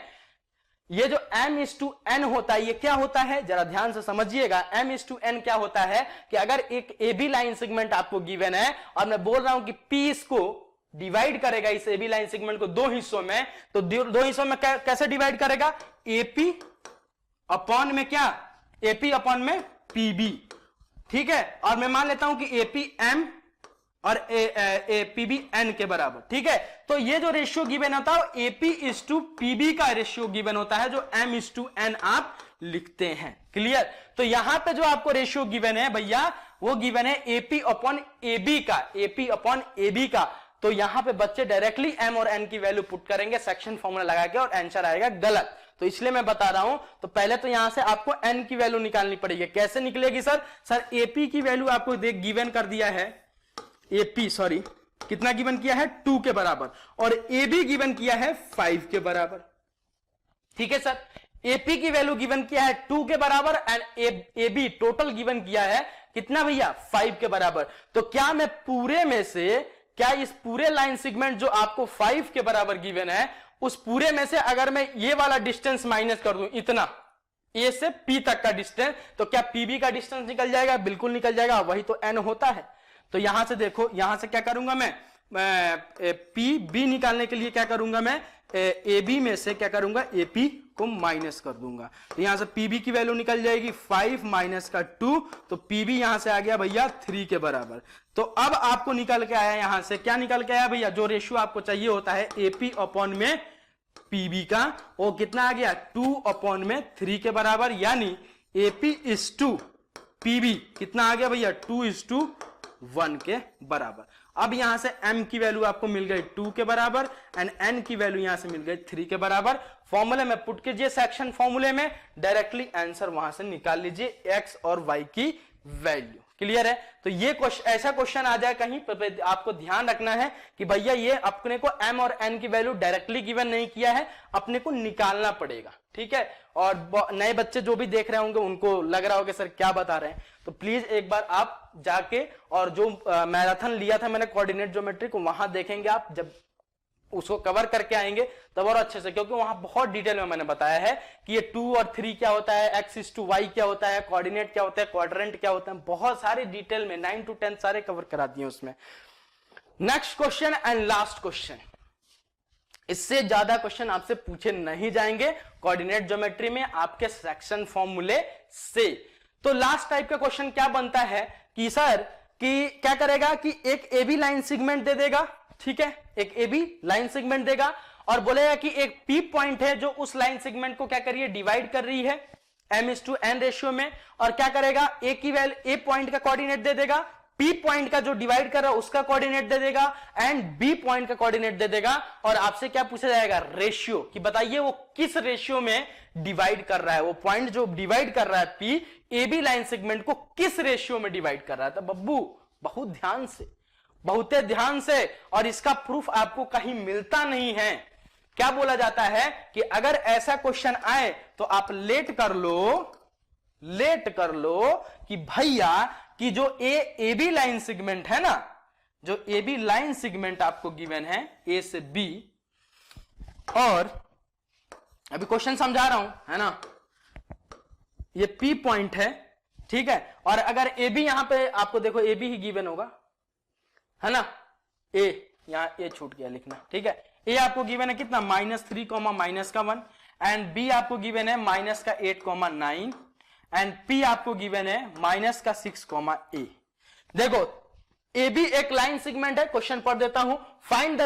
ये जो M इज टू N होता है, ये क्या होता है, जरा ध्यान से समझिएगा। M इज टू N क्या होता है कि अगर एक AB लाइन सेगमेंट आपको गिवन है और मैं बोल रहा हूं कि P इसको डिवाइड करेगा, इस AB लाइन सेगमेंट को दो हिस्सों में, तो दो हिस्सों में कैसे डिवाइड करेगा, AP अपॉन में क्या, AP अपॉन में PB। ठीक है, और मैं मान लेता हूं कि AP M और PB N के बराबर। ठीक है, तो ये जो रेशियो गिवन होता है AP इज टू PB का रेशियो गिवन होता है, जो M इज टू N आप लिखते हैं। क्लियर, तो यहां पे जो आपको रेशियो गिवन है भैया, वो गिवन है AP अपॉन AB का, AP अपॉन AB का। तो यहां पे बच्चे डायरेक्टली M और N की वैल्यू पुट करेंगे सेक्शन फॉर्मूला लगा के, और आंसर आएगा गलत। तो इसलिए मैं बता रहा हूं, तो पहले तो यहां से आपको N की वैल्यू निकालनी पड़ेगी। कैसे निकलेगी सर, AP की वैल्यू आपको देख गिवन कर दिया है, AP सॉरी कितना गिवन किया है, 2 के बराबर, और AB गिवन किया है 5 के बराबर। ठीक है सर, AP की वैल्यू गिवन किया है 2 के बराबर, एंड AB टोटल गिवन किया है कितना भैया, 5 के बराबर। तो क्या मैं पूरे में से, क्या इस पूरे लाइन सेगमेंट जो आपको 5 के बराबर गिवन है, उस पूरे में से अगर मैं ये वाला डिस्टेंस माइनस कर दूं, इतना A से P तक का डिस्टेंस, तो क्या PB का डिस्टेंस निकल जाएगा, बिल्कुल निकल जाएगा, वही तो N होता है। तो यहां से देखो, यहां से क्या करूंगा मैं PB निकालने के लिए क्या करूंगा मैं, AB में से क्या करूंगा, AP को माइनस कर दूंगा। तो यहां से PB की वैल्यू निकल जाएगी 5 माइनस का 2, तो PB यहां से आ गया भैया 3 के बराबर। तो अब आपको निकल के आया, यहां से क्या निकल के आया भैया, जो रेशियो आपको चाहिए होता है AP अपॉन में PB का, वो कितना आ गया, 2 अपॉन में 3 के बराबर। यानी AP इज टू PB कितना आ गया भैया, 2:1 के बराबर। अब यहां से M की वैल्यू आपको मिल गई 2 के बराबर, एंड N की वैल्यू यहां से मिल गई 3 के बराबर। फॉर्मूले में पुट कीजिए, सेक्शन फॉर्मूले में डायरेक्टली आंसर वहां से निकाल लीजिए, X और Y की वैल्यू। क्लियर है, तो ये ऐसा क्वेश्चन आ जाए कहीं पर, आपको ध्यान रखना है कि भैया ये अपने को M और N की वैल्यू डायरेक्टली गिवन नहीं किया है, अपने को निकालना पड़ेगा। ठीक है, और नए बच्चे जो भी देख रहे होंगे उनको लग रहा होगा सर क्या बता रहे हैं, तो प्लीज एक बार आप जाके, और जो मैराथन लिया था मैंने कोऑर्डिनेट ज्योमेट्री को, वहां देखेंगे आप, जब उसको कवर करके आएंगे तब और अच्छे से, क्योंकि वहां बहुत डिटेल में मैंने बताया है कि ये 2 और 3 क्या होता है, X इज टू Y क्या होता है, कोऑर्डिनेट क्या होता है, क्वाड्रेंट क्या होता है, बहुत सारे डिटेल में 9 to 10 सारे कवर करा दिए उसमें। Next question and last question, इससे ज्यादा क्वेश्चन आपसे पूछे नहीं जाएंगे कोऑर्डिनेट ज्योमेट्री में आपके सेक्शन फॉर्मूले से। तो लास्ट टाइप का क्वेश्चन क्या बनता है कि सर कि क्या करेगा कि एक AB लाइन सेगमेंट दे देगा, ठीक है, एक AB लाइन सेगमेंट देगा, और बोलेगा कि एक P पॉइंट है जो उस लाइन सेगमेंट को क्या करिए, डिवाइड कर रही है M/N रेशियो में, और क्या करेगा, A की वैल्यू, A पॉइंट का कोऑर्डिनेट दे देगा, P पॉइंट का जो डिवाइड कर रहा है उसका कोऑर्डिनेट दे देगा, एंड B पॉइंट का कोऑर्डिनेट दे देगा, और आपसे क्या पूछा जाएगा, रेशियो, कि बताइए वो किस रेशियो में डिवाइड कर रहा है, वो पॉइंट जो डिवाइड कर रहा है P AB लाइन सेगमेंट को किस रेशियो में डिवाइड कर रहा है। तो बब्बू बहुत ध्यान से बहुते ध्यान से, और इसका प्रूफ आपको कहीं मिलता नहीं है। क्या बोला जाता है कि अगर ऐसा क्वेश्चन आए तो आप लेट कर लो कि भैया कि जो ए बी लाइन सेगमेंट है ना, जो ए बी लाइन सेगमेंट आपको गिवन है ए से बी, और अभी क्वेश्चन समझा रहा हूं है ना, ये पी पॉइंट है, ठीक है, और अगर ए बी यहां पे आपको देखो ए बी ही गिवन होगा है ना, ए यहां ए छूट गया लिखना, ठीक है, ए आपको गिवन है कितना -3 -1, एंड बी आपको गिवन है -8 एंड पी आपको गिवन है -6 देखो ए बी एक लाइन सेगमेंट है, क्वेश्चन पढ़ देता हूं, find the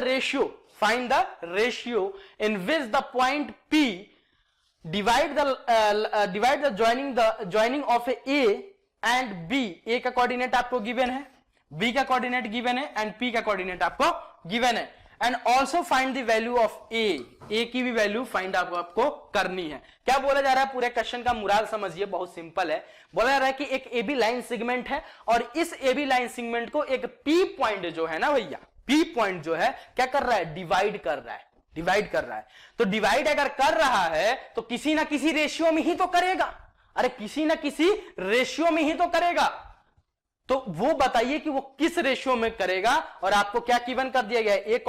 ratio in which the point P divide the joining of a and b। a का कोऑर्डिनेट आपको गिवन है, b का कोऑर्डिनेट गिवन है एंड p का कोऑर्डिनेट आपको गिवन है, and also find the value of a की भी वैल्यू फाइंड आपको करनी है। क्या बोला जा रहा है, पूरे क्वेश्चन का मुराद समझिए, बहुत सिंपल है। बोला जा रहा है कि एक ए बी लाइन सेगमेंट है और इस ए बी लाइन सेगमेंट को एक p पॉइंट जो है ना भैया, p पॉइंट जो है क्या कर रहा है, डिवाइड कर रहा है। तो डिवाइड अगर कर रहा है तो किसी ना किसी रेशियो में ही तो करेगा, अरे किसी ना किसी रेशियो में ही तो करेगा, तो वो बताइए कि वो किस रेशियो में करेगा। और आपको क्या गिवन कर दिया गया है, ए का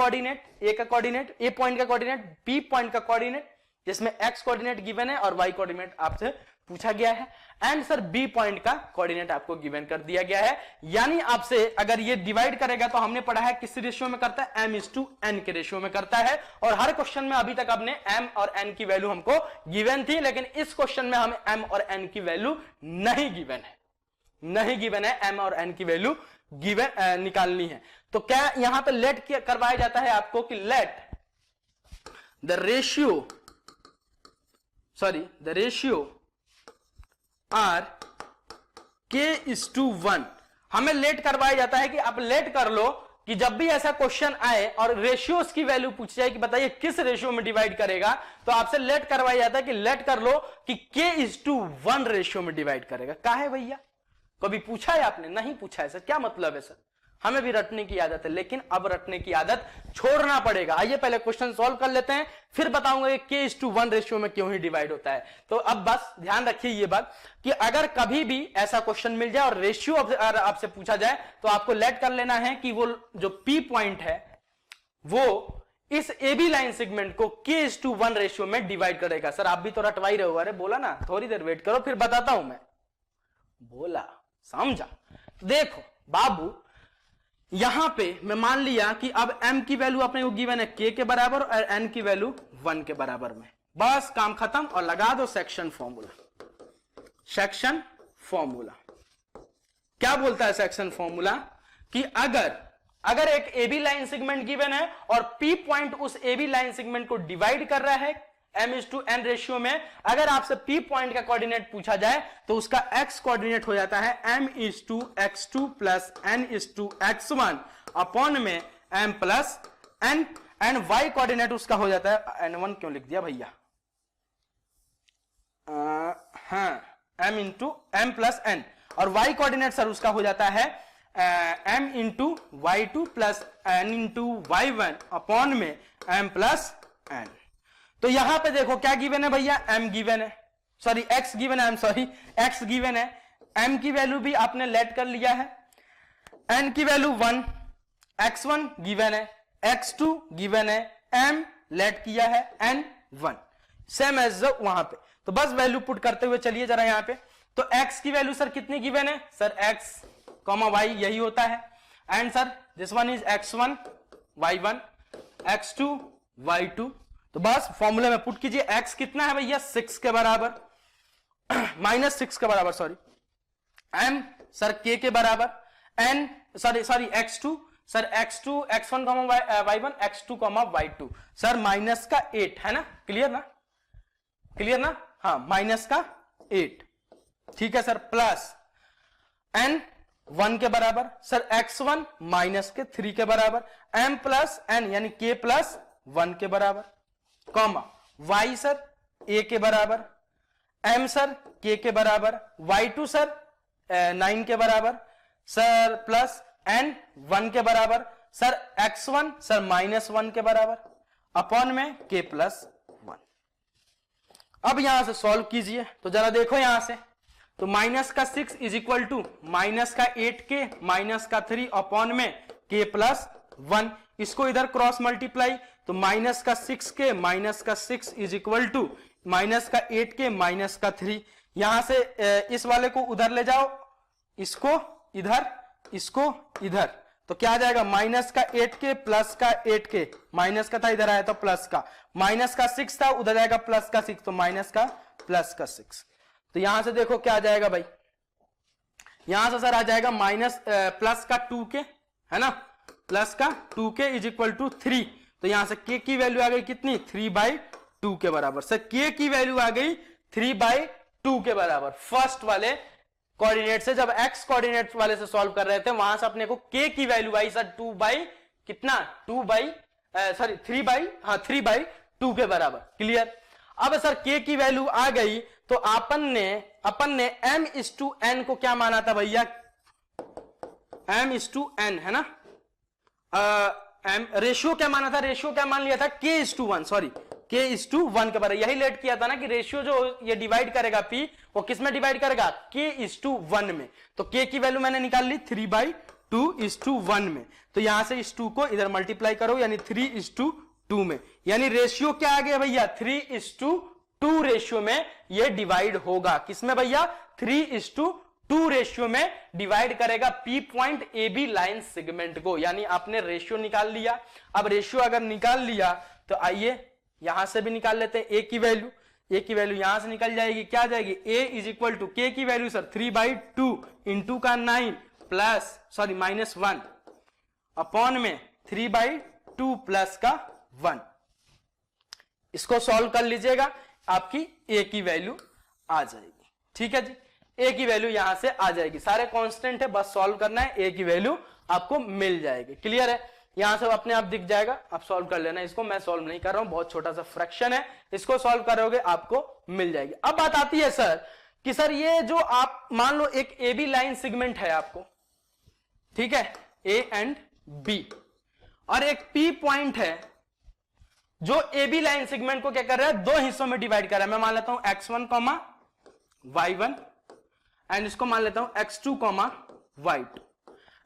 कोऑर्डिनेट, ए पॉइंट का कोऑर्डिनेट, बी पॉइंट का कोऑर्डिनेट, जिसमें एक्स कोऑर्डिनेट गिवन है और वाई कोऑर्डिनेट आपसे पूछा गया है, एंड सर बी पॉइंट का कोऑर्डिनेट आपको गिवन कर दिया गया है। यानी आपसे अगर ये डिवाइड करेगा तो हमने पढ़ा है किस रेशियो में करता है, m/n के रेशियो में करता है। और हर क्वेश्चन में अभी तक आपने m और n की वैल्यू हमको गिवन थी, लेकिन इस क्वेश्चन में हमें m और n की वैल्यू नहीं गिवन है, m और n की वैल्यू गिवन निकालनी है। तो क्या यहां पर लेट करवाया जाता है आपको कि let the ratio are k/1। हमें लेट करवाया जाता है कि आप लेट कर लो कि जब भी ऐसा क्वेश्चन आए और रेशियोज की वैल्यू पूछ जाए कि बताइए किस रेशियो में डिवाइड करेगा, तो आपसे लेट करवाया जाता है कि लेट कर लो कि k/1 रेशियो में डिवाइड करेगा। क्या है भैया, कभी पूछा है आपने, नहीं पूछा है सर, क्या मतलब है सर, हमें भी रटने की आदत है, लेकिन अब रटने की आदत छोड़ना पड़ेगा। आइए पहले क्वेश्चन सॉल्व कर लेते हैं, फिर बताऊंगा कि k/1 रेशियो में क्यों ही डिवाइड होता है। तो अब बस ध्यान रखिए ये बात कि अगर कभी भी ऐसा क्वेश्चन मिल जाए और रेशियो आपसे पूछा जाए तो आपको लेट कर लेना है कि वो जो p पॉइंट है वो इस ए बी लाइन सेगमेंट को k/1 रेशियो में डिवाइड करेगा। सर आप भी तो रटवाई रहे हो, अरे बोला ना थोड़ी देर वेट करो फिर बताता हूं मैं, बोला समझा। देखो बाबू, यहां पे मैं मान लिया कि अब m की वैल्यू अपने को गिवन है k के बराबर और n की वैल्यू 1 के बराबर में, बस काम खत्म। और लगा दो सेक्शन फॉर्मूला। क्या बोलता है सेक्शन फॉर्मूला कि अगर एक A B line segment given है और p पॉइंट उस ए बी लाइन सेगमेंट को डिवाइड कर रहा है m/n रेशियो में, अगर आपसे p पॉइंट का कोऑर्डिनेट पूछा जाए तो उसका x कोऑर्डिनेट हो जाता है m/x2 प्लस n/x1 अपॉन में m plus n, and y coordinate उसका हो जाता है n1 क्यों लिख दिया भैया, m प्लस n, और y कोऑर्डिनेट सर उसका हो जाता है m/y2 प्लस n/y1 अपॉन में m प्लस n। तो यहां पे देखो क्या गिवन है भैया, m गिवन है, सॉरी x गिवन है, x गिवन है, m की वैल्यू भी आपने लेट कर लिया है, n की वैल्यू 1, x1 गिवन है, x2 गिवन है, m लेट किया है, n1 सेम एज वहां पे। तो बस वैल्यू पुट करते हुए चलिए जरा यहां पे, तो x की वैल्यू सर कितनी गिवन है, सर x, y यही होता है, and sir this one is x1 y1, x2 y2। तो बस फॉर्मूले में पुट कीजिए, x कितना है भैया 6 के बराबर, -6 के बराबर, सॉरी, m सर k के बराबर, n sorry x2 sir x2 x1 y1 x2 y2 sir -8 है ना, क्लियर ना, हाँ -8, ठीक है सर, प्लस n 1 के बराबर, सर x1 -3 के बराबर, m प्लस n यानी k प्लस 1 के बराबर, कॉमा y सर a के बराबर, m सर k के बराबर, y2 सर 9 के बराबर सर, प्लस n 1 के बराबर, सर x1 सर -1 के बराबर, अपॉन में k प्लस 1। अब यहां से सॉल्व कीजिए, तो जरा देखो यहां से, तो माइनस का 6 इज इक्वल टू माइनस का 8k माइनस का 3 अपॉन में k प्लस 1। इसको इधर क्रॉस मल्टीप्लाई, तो माइनस का 6k माइनस का 6 इज इक्वल टू माइनस का 8k माइनस का 3। यहां से इस वाले को उधर ले जाओ, इसको इधर, इसको इधर, तो क्या आ जाएगा माइनस का 8k प्लस का 8k, माइनस का था इधर आया तो प्लस का, माइनस का 6 था उधर जाएगा प्लस का 6, तो माइनस का प्लस का 6। तो यहां से देखो क्या आ जाएगा भाई, यहां से सर आ जाएगा माइनस प्लस का 2k, है ना, प्लस का 2k इज इक्वल टू 3। तो यहां से k की वैल्यू आ गई कितनी, 3/2 के बराबर। सर k की वैल्यू आ गई 3/2 के बराबर। फर्स्ट वाले कोऑर्डिनेट से, जब x कोऑर्डिनेट वाले से सॉल्व कर रहे थे, वहां से अपने को k की वैल्यू आई सर 3/2 के बराबर। क्लियर। अब सर k की वैल्यू आ गई, तो अपन ने m/n को क्या माना था भैया, m/n, है ना, रेशियो क्या माना था, रेशियो क्या मान लिया था, k/1, सॉरी k/1 के बराबर। यही लेट किया था ना कि रेशियो जो ये डिवाइड करेगा p, वो किस में डिवाइड करेगा, k/1 में। तो k की वैल्यू मैंने निकाल ली 3/2:1 में। तो यहां से इस 2 को इधर मल्टीप्लाई करो, यानी 3:2 में, यानी रेशियो क्या आ गया भैया, 3:2 रेशियो में ये डिवाइड होगा। किसमें भैया, 3:2 रेशियो में डिवाइड करेगा P point AB line segment को। यानी आपने रेशियो निकाल लिया। अब रेशियो अगर निकाल लिया तो आइए यहां से भी निकाल लेते हैं A की वैल्यू। A की वैल्यू यहां से निकल जाएगी, क्या आ जाएगी, A is equal to K की वैल्यू सर 3/2 इंटू का 9 प्लस सॉरी -1 अपॉन में 3/2 प्लस का 1। इसको सॉल्व कर लीजिएगा, आपकी A की वैल्यू आ जाएगी। ठीक है जी, A की वैल्यू यहां से आ जाएगी। सारे कांस्टेंट है, बस सॉल्व करना है, A की वैल्यू आपको मिल जाएगी। क्लियर है, यहां से अपने आप दिख जाएगा, आप सॉल्व कर लेना। इसको मैं सॉल्व नहीं कर रहा हूं, बहुत छोटा सा फ्रैक्शन है, इसको सॉल्व करोगे आपको मिल जाएगी। अब बात आती है सर कि सर ये जो आप मान लो एक AB लाइन सेगमेंट है आपको, ठीक है, A एंड B, और एक P पॉइंट है जो AB लाइन सेगमेंट को क्या कर रहा है, दो हिस्सों में डिवाइड कर रहा है। मैं मान लेता हूं x1, y1 एंड इसको मान लेता हूं x2, y2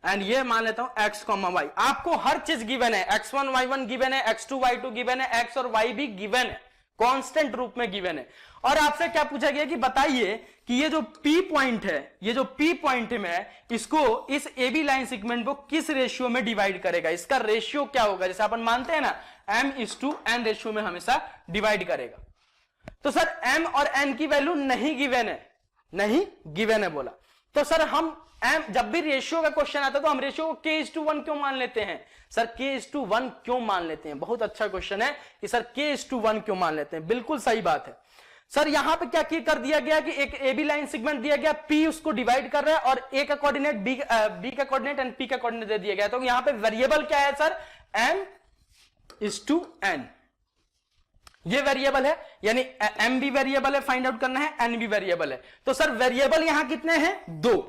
एंड ये मान लेता हूं x, y। आपको हर चीज गिवन है, x1, y1 गिवन है, x2, y2 गिवन है, x और y भी गिवन है, कांस्टेंट रूप में गिवन है। और आपसे क्या पूछा गया कि बताइए कि ये जो P पॉइंट है, ये जो P पॉइंट है, इसको इस AB लाइन सेगमेंट को किस रेशियो में डिवाइड करेगा, इसका रेशियो क्या होगा। जैसे अपन मानते हैं ना m/n रेशियो में हमेशा डिवाइड करेगा। तो सर m और n की वैल्यू नहीं गिवन है, नहीं गिवन है बोला, तो सर हम जब भी रेशियो का क्वेश्चन आता है तो हम रेशियो को k/1 क्यों मान लेते हैं। सर k/1 क्यों मान लेते हैं, बहुत अच्छा क्वेश्चन है कि सर k/1 क्यों मान लेते हैं। बिल्कुल सही बात है सर। यहां पे क्या कर दिया गया कि एक AB लाइन सेगमेंट दिया गया, P उसको डिवाइड कर रहा है और A का कोऑर्डिनेट B का कोऑर्डिनेट एंड P का कोऑर्डिनेट दे दिया गया। तो यहां पे वेरिएबल क्या है सर, m/n, ये वेरिएबल है, यानी m भी वेरिएबल है, फाइंड आउट करना है, n भी वेरिएबल है। तो सर वेरिएबल यहां कितने हैं, 2।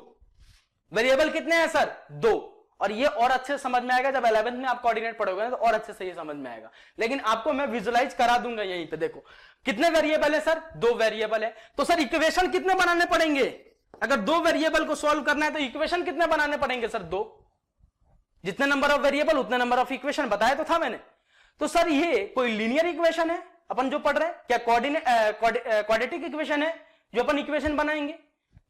वेरिएबल कितने हैं सर, 2। और ये और अच्छे से समझ में आएगा जब 11th में आप कोऑर्डिनेट पढ़ोगे ना, तो और अच्छे से ये समझ में आएगा, लेकिन आपको मैं विजुलाइज करा दूंगा यहीं पे। देखो कितने वेरिएबल है सर, 2 वेरिएबल है। तो सर इक्वेशन कितने बनाने पड़ेंगे, अगर 2 वेरिएबल को सॉल्व करना है तो इक्वेशन कितने बनाने पड़ेंगे सर, 2। जितने नंबर ऑफ वेरिएबल उतने नंबर ऑफ इक्वेशन, बताया तो था मैंने। तो सर ये कोई लीनियर इक्वेशन है अपन जो पढ़ रहे हैं, क्या क्वाड्रेटिक इक्वेशन है जो अपन इक्वेशन बनाएंगे,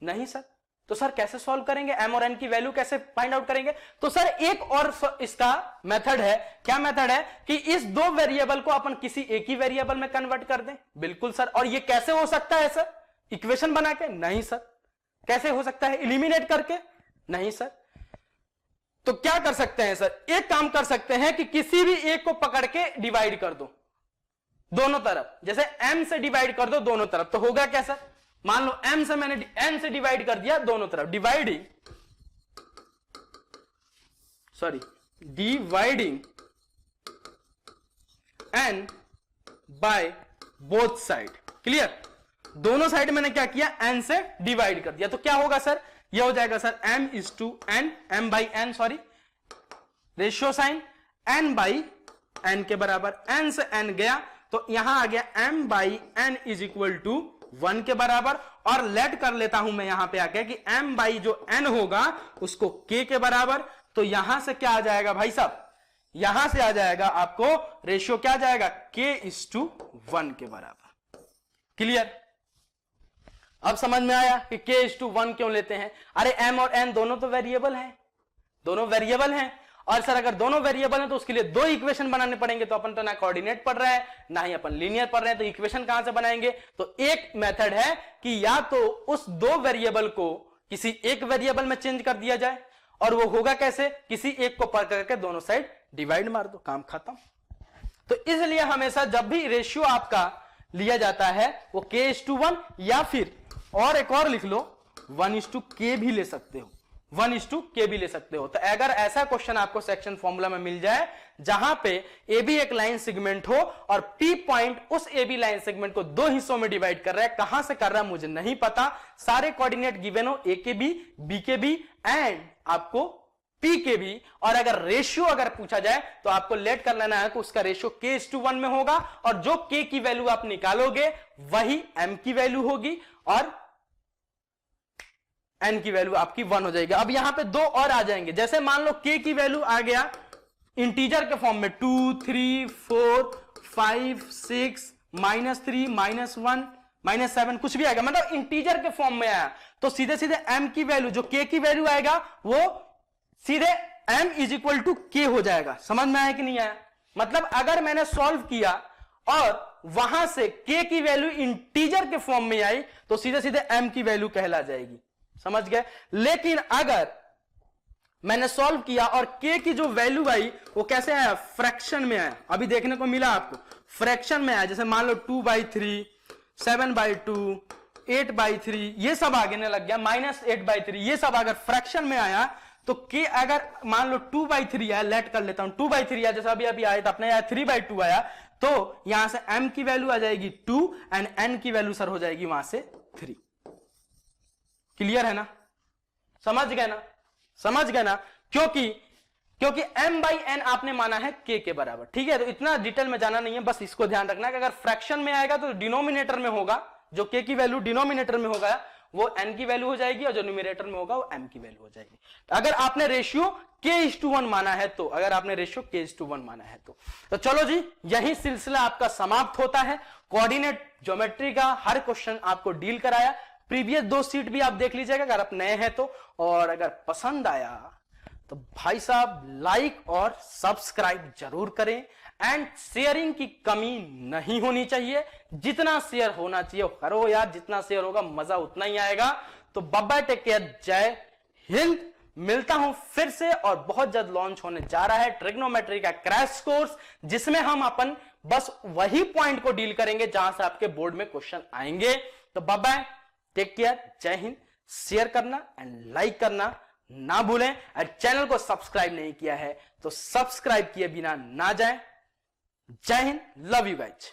नहीं सर। तो सर कैसे सॉल्व करेंगे, m और n की वैल्यू कैसे फाइंड आउट करेंगे। तो सर एक और इसका मेथड है, क्या मेथड है कि इस 2 वेरिएबल को अपन किसी एक ही वेरिएबल में कन्वर्ट कर दें। बिल्कुल सर। और ये कैसे हो सकता है सर, इक्वेशन बना के, नहीं सर। कैसे हो सकता है, एलिमिनेट करके, नहीं सर। तो क्या कर सकते हैं सर, एक काम कर सकते हैं कि किसी भी एक को पकड़ के डिवाइड कर दो दोनों तरफ, जैसे m से डिवाइड कर दो दोनों तरफ। तो होगा क्या सर, मान लो m से मैंने n से डिवाइड कर दिया दोनों तरफ, dividing n by both side. Clear, दोनों साइड मैंने क्या किया, n से डिवाइड कर दिया। तो क्या होगा सर, ये हो जाएगा sir m/n, m/n sorry, ratio sign n by n के बराबर, n से n गया तो यहां आ गया m by n is equal to 1 के बराबर, और लेट कर लेता हूं मैं यहां पे आके कि m बाई जो n होगा उसको k के बराबर, तो यहां से क्या आ जाएगा भाई साहब, यहां से आ जाएगा आपको रेशियो क्या आ जाएगा, k:1 के बराबर। क्लियर? अब समझ में आया कि k:1 क्यों लेते हैं? अरे m और n दोनों तो वेरिएबल हैं, दोनों वेरिएबल हैं, और सर अगर दोनों वेरिएबल हैं तो उसके लिए दो इक्वेशन बनाने पड़ेंगे, तो अपन तो ना कोऑर्डिनेट पढ़ रहे हैं ना ही अपन लीनियर पढ़ रहे हैं, तो इक्वेशन कहां से बनाएंगे? तो एक मेथड है कि या तो उस दो वेरिएबल को किसी एक वेरिएबल में चेंज कर दिया जाए, और वो होगा कैसे, किसी एक को पढ़ करके दोनों साइड डिवाइड मार दो, काम खत्म। तो इसलिए हमेशा जब भी रेशियो आपका लिया जाता है वो k:1 या फिर और एक और लिख लो 1:k भी ले सकते हो, 1:k भी ले सकते हो। तो अगर ऐसा क्वेश्चन आपको सेक्शन फॉर्मूला में मिल जाए जहां पे ए बी एक लाइन सेगमेंट हो और पी पॉइंट उस ए बी लाइन सेगमेंट को दो हिस्सों में डिवाइड कर रहा है, कहां से कर रहा है मुझे नहीं पता, सारे कोऑर्डिनेट गिवन हो, ए के बी के बी एंड आपको पी के भी, और अगर रेशियो अगर पूछा जाए तो आपको लेट कर लेना है कि उसका रेशियो k:1 में होगा, और जो k की वैल्यू आप निकालोगे वही m की वैल्यू होगी और n की वैल्यू आपकी 1 हो जाएगी। अब यहां पे दो और आ जाएंगे, जैसे मान लो k की वैल्यू आ गया इंटीजर के फॉर्म में 2, 3, 4, 5, 6, -3, -1, -7 कुछ भी आएगा, मतलब इंटीजर के फॉर्म में आया तो सीधे सीधे m की वैल्यू जो k की वैल्यू आएगा वो सीधे m is equal to k हो जाएगा। समझ में आया कि नहीं आया? मतलब अगर मैंने सॉल्व किया और वहां से k की वैल्यू इंटीजर के फॉर्म में आई तो सीधे सीधे m की वैल्यू कहला जाएगी। समझ गए? लेकिन अगर मैंने सॉल्व किया और k की जो वैल्यू आई वो कैसे आया, फ्रैक्शन में आया। अभी देखने को मिला आपको फ्रैक्शन में आया, जैसे मान लो 2/3, 7/2, 8/3 ये सब आगे लग गया, -8/3 ये सब अगर फ्रैक्शन में आया तो k अगर मान लो 2/3 आया, लेट कर लेता हूं 2/3 आया, जैसे अभी आया तो अपने आया 3/2 आया, तो यहां से m की वैल्यू आ जाएगी 2 एंड n की वैल्यू सर हो जाएगी वहां से 3। क्लियर है ना? समझ गए ना? समझ गए ना? क्योंकि m/n आपने माना है k के बराबर। ठीक है, तो इतना डिटेल में जाना नहीं है, बस इसको ध्यान रखना है कि अगर फ्रैक्शन में आएगा तो डिनोमिनेटर में होगा, जो k की वैल्यू डिनोमिनेटर में होगा वो n की वैल्यू हो जाएगी, और जो न्यूमरेटर में होगा वो m की वैल्यू हो जाएगी। तो अगर आपने रेशियो k:1 माना है तो, अगर आपने रेशियो k:1 माना है तो चलो जी, यही सिलसिला आपका समाप्त होता है। कोऑर्डिनेट ज्योमेट्री का हर क्वेश्चन आपको डील कराया, प्रीवियस 2 सीट भी आप देख लीजिएगा अगर आप नए हैं तो, और अगर पसंद आया तो भाई साहब लाइक और सब्सक्राइब जरूर करें, एंड शेयरिंग की कमी नहीं होनी चाहिए, जितना शेयर होना चाहिए करो यार, जितना शेयर होगा मजा उतना ही आएगा। तो बाय टेक केयर, जय हिंद। मिलता हूं फिर से, और बहुत जल्द लॉन्च होने जा रहा है ट्रिग्नोमेट्री का क्रैश कोर्स, जिसमें हम अपन बस वही पॉइंट को डील करेंगे जहां से आपके बोर्ड में क्वेश्चन आएंगे। तो बाय टेक केयर, जय हिंद। शेयर करना एंड लाइक करना ना भूलें, और चैनल को सब्सक्राइब नहीं किया है तो सब्सक्राइब किए बिना ना जाएं। जय हिंद, लव यू गाइज।